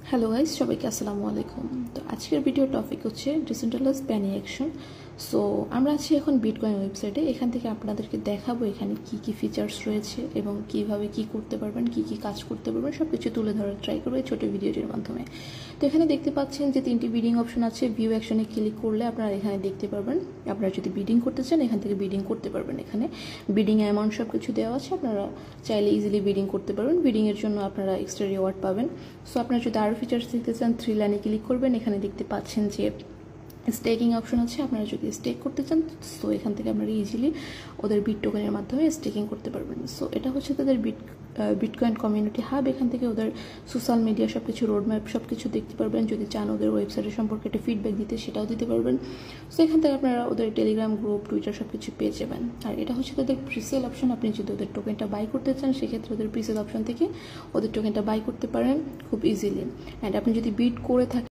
Hello guys, সবাইকে আসসালামু আলাইকুম। তো আজকের ভিডিও টপিক হচ্ছে ডিসেন্ট্রালাইজড পেনি অ্যাকশন। সো আমরা আছি এখন বিটকয়েন ওয়েবসাইটে। এখান থেকে আপনাদেরকে দেখাবো এখানে কি কি ফিচার্স রয়েছে এবং কিভাবে কি করতে পারবেন, কি কি কাজ করতে পারবেন, সব কিছু তুলে ধরার ট্রাই করবো এই ছোটো ভিডিওটির মাধ্যমে। তো এখানে দেখতে পাচ্ছেন যে 3টি বিডিং অপশন আছে। ভিউ অ্যাকশনে ক্লিক করলে আপনারা এখানে দেখতে পারবেন, আপনারা যদি বিডিং করতে চান এখান থেকে বিডিং করতে পারবেন। এখানে বিডিং অ্যামাউন্ট সব কিছু দেওয়া আছে, আপনারা চাইলে ইজিলি বিডিং করতে পারবেন। বিডিংয়ের জন্য আপনারা এক্সট্রা রিওয়ার্ড পাবেন। সো আপনারা যদি আরও ফিচার্স দেখতে চান 3 লাইনে ক্লিক করবেন। এখানে দেখতে পাচ্ছেন যে স্টেকিং অপশন আছে, আপনারা যদি স্টেক করতে চান সো এখান থেকে আপনারা ইজিলি ওদের বিট টোকেনের মাধ্যমে স্টেকিং করতে পারবেন। সো এটা হচ্ছে তাদের বিটকয়েন কমিউনিটি হাব। এখান থেকে ওদের সোশ্যাল মিডিয়া সব কিছু রোডম্যাপ সব কিছু দেখতে পারবেন। যদি চান ওদের ওয়েবসাইটের সম্পর্কে একটা ফিডব্যাক দিতে সেটাও দিতে পারবেন। সো এখান থেকে আপনারা ওদের টেলিগ্রাম গ্রুপ, টুইটার সব কিছু পেয়ে যাবেন। আর এটা হচ্ছে তাদের প্রিসেল অপশন। আপনি যদি ওদের টোকেনটা বাই করতে চান সেক্ষেত্রে ওদের প্রিসেল অপশন থেকে ওদের টোকেনটা বাই করতে পারেন খুব ইজিলি। অ্যান্ড আপনি যদি বিট করে থাকেন